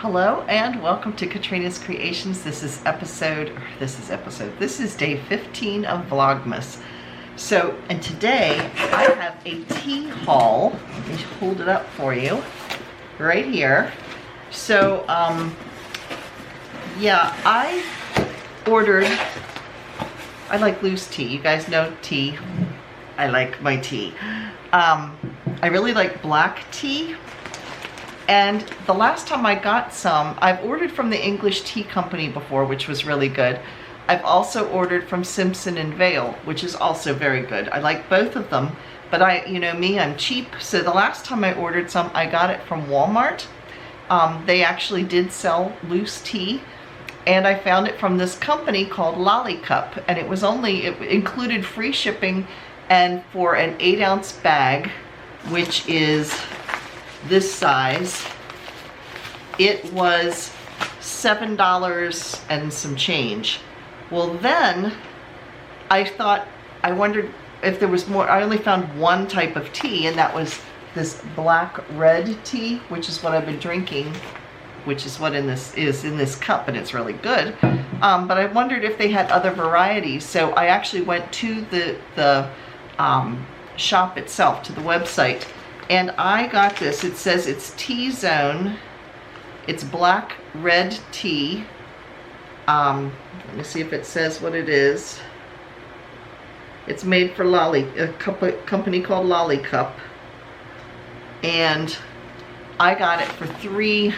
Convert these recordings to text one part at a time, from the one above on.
Hello and welcome to Katrina's Creations. This is day 15 of Vlogmas. So, and today I have a tea haul. Let me hold it up for you right here. So, yeah, I like loose tea. You guys know tea. I like my tea. I really like black tea. And the last time I got some, I've ordered from the English Tea Company before, which was really good. I've also ordered from Simpson & Vale, which is also very good. I like both of them, but I'm cheap. So the last time I ordered some, I got it from Walmart. They actually did sell loose tea, and I found it from this company called Lollycup, and it included free shipping, and for an 8-ounce bag, which is this size, it was $7 and some change. Well, then I wondered if there was more. I only found one type of tea, and that was this black red tea, which is what I've been drinking, which is what is in this cup, and it's really good. But I wondered if they had other varieties, so I actually went to the shop itself, to the website, and I got this. It says it's Tea Zone. It's black red tea. Let me see if it says what it is. It's made for a company called Lollycup. And I got it for between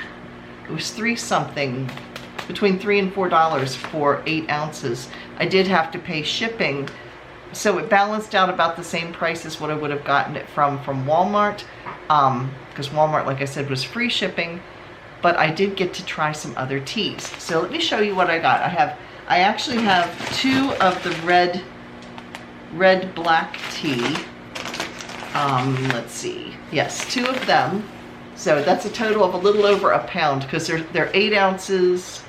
$3 and $4 for 8 ounces. I did have to pay shipping, so it balanced out about the same price as what I would have gotten it from Walmart, because Walmart, like I said, was free shipping. But I did get to try some other teas. So let me show you what I got. I actually have 2 of the red black tea. Let's see. Yes, 2 of them. So that's a total of a little over a pound, because they're 8 ounces,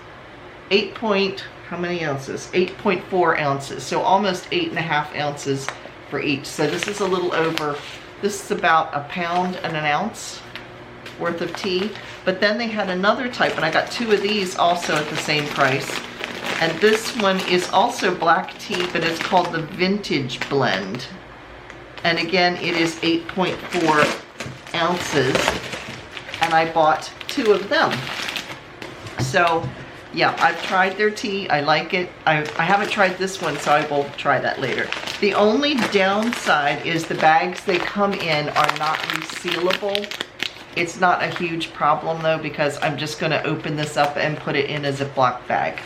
how many ounces? 8.4 ounces. So almost 8.5 ounces for each. So this is this is about a pound and an ounce worth of tea. But then they had another type, and I got 2 of these also at the same price. And this one is also black tea, but it's called the Vintage Blend. And again, it is 8.4 ounces. And I bought 2 of them. So yeah, I've tried their tea. I like it. I haven't tried this one, so I will try that later. The only downside is the bags they come in are not resealable. It's not a huge problem though, because I'm just going to open this up and put it in a Ziploc bag.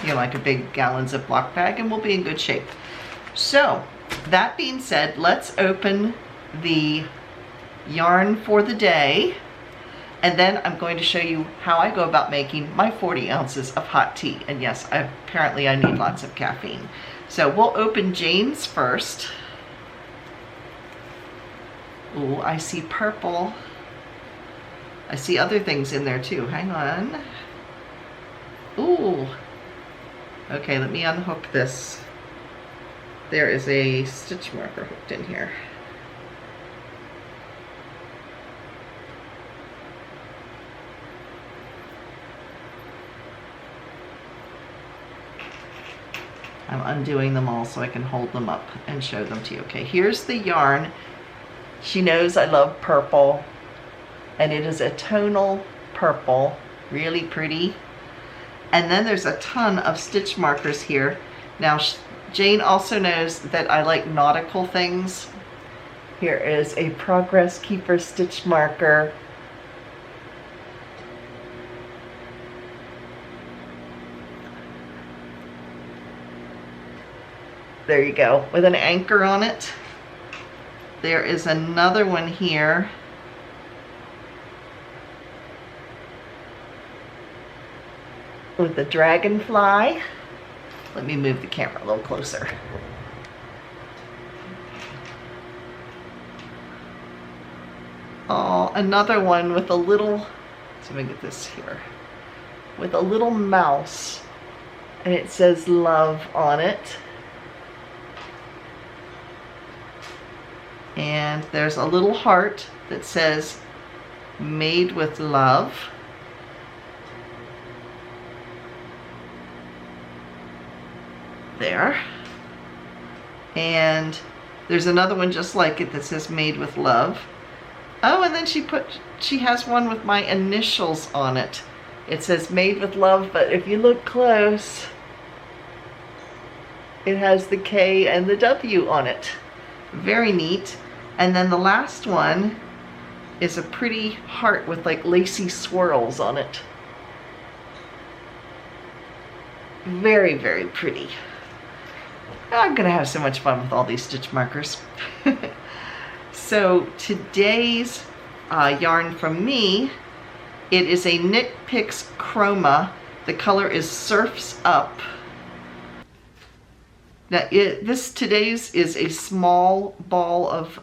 Like a big gallon Ziploc bag, and we'll be in good shape. So, that being said, let's open the yarn for the day. And then I'm going to show you how I go about making my 40 ounces of hot tea. And yes, apparently I need lots of caffeine. So we'll open Jane's first. Ooh, I see purple. I see other things in there too. Hang on. Ooh. Okay, let me unhook this. There is a stitch marker hooked in here. I'm undoing them all so I can hold them up and show them to you. Okay, here's the yarn. She knows I love purple, and it is a tonal purple, really pretty. And then there's a ton of stitch markers here. Now, Jane also knows that I like nautical things. Here is a Progress Keeper stitch marker. There you go, with an anchor on it. There is another one here. With the dragonfly. Let me move the camera a little closer. Oh, another one with a little, so let me get this here, with a little mouse, and it says love on it. And there's a little heart that says made with love. there. And there's another one just like it that says made with love. Oh, and then she has one with my initials on it. It says made with love, but if you look close, it has the K and the W on it. Very neat. And then the last one is a pretty heart with like lacy swirls on it. Very, very pretty. I'm gonna have so much fun with all these stitch markers. So today's yarn from me, it is a Knit Picks Chroma. The color is Surf's Up. Now today's is a small ball of,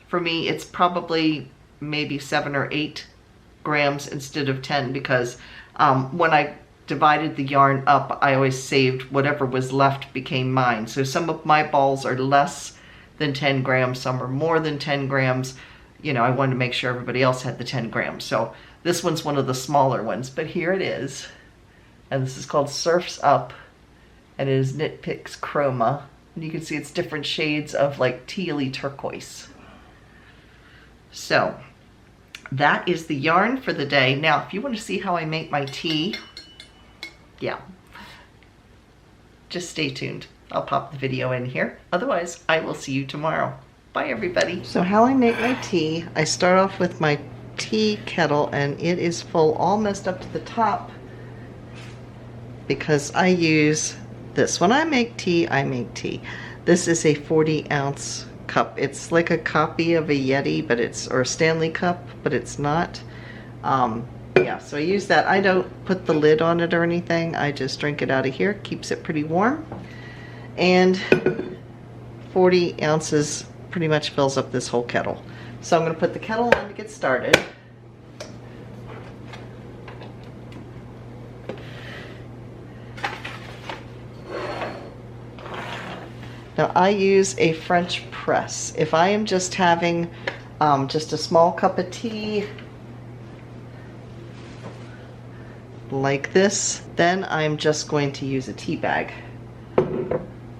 for me it's probably maybe 7 or 8 grams instead of 10, because when I divided the yarn up, I always saved whatever was left became mine. So some of my balls are less than 10 grams, some are more than 10 grams. You know, I wanted to make sure everybody else had the 10 grams. So this one's one of the smaller ones, but here it is. And this is called Surf's Up, and it is Knit Picks Chroma. And you can see it's different shades of like tealy turquoise. So that is the yarn for the day. Now, if you want to see how I make my tea, yeah, just stay tuned. I'll pop the video in here. Otherwise, I will see you tomorrow. Bye, everybody. So how I make my tea, I start off with my tea kettle, and it is full, all messed up to the top, because I use this. When I make tea, I make tea. This is a 40-ounce cup. It's like a copy of a Yeti, but or a Stanley cup, but it's not. Yeah, so I use that. I don't put the lid on it or anything. I just drink it out of here. Keeps it pretty warm. And 40 ounces pretty much fills up this whole kettle. So I'm going to put the kettle on to get started. Now I use a French press. If I am just having just a small cup of tea like this, then I'm just going to use a tea bag.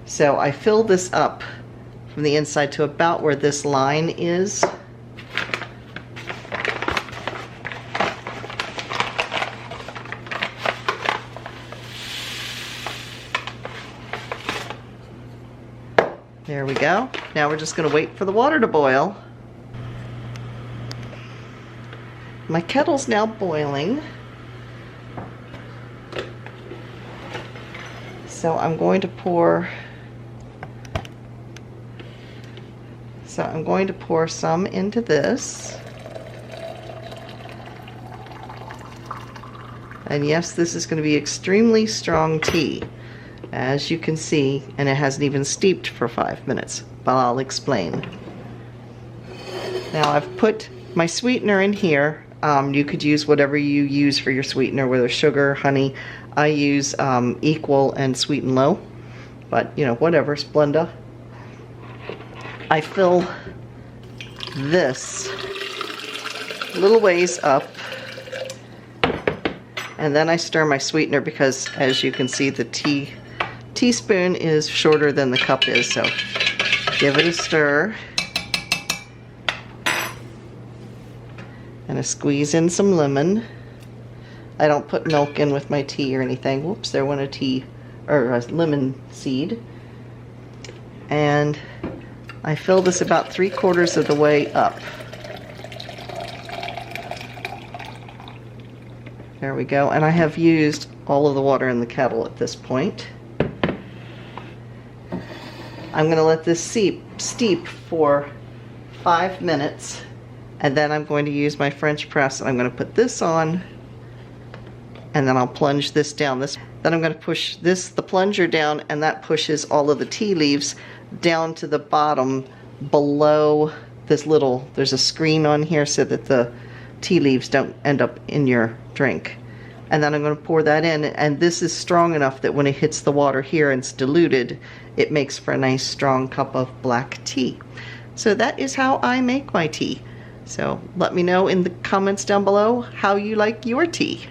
So I fill this up from the inside to about where this line is. There we go. Now we're just going to wait for the water to boil. My kettle's now boiling. So I'm going to pour some into this. And yes, this is going to be extremely strong tea, as you can see, and it hasn't even steeped for 5 minutes, but I'll explain. Now I've put my sweetener in here. You could use whatever you use for your sweetener, whether sugar, honey. I use Equal and Sweet and Low, but you know, whatever, Splenda. I fill this a little ways up, and then I stir my sweetener, because as you can see, the teaspoon is shorter than the cup is, so give it a stir. And I squeeze in some lemon. I don't put milk in with my tea or anything. Whoops, there went a tea or a lemon seed. And I fill this about 3/4 of the way up. There we go. And I have used all of the water in the kettle at this point. I'm going to let this steep for 5 minutes. And then I'm going to use my French press, and I'm going to put this on, and then I'll plunge this down. Then I'm going to push the plunger down, and that pushes all of the tea leaves down to the bottom below this there's a screen on here so that the tea leaves don't end up in your drink. And then I'm going to pour that in, and this is strong enough that when it hits the water here and it's diluted, it makes for a nice strong cup of black tea. So that is how I make my tea. So let me know in the comments down below how you like your tea.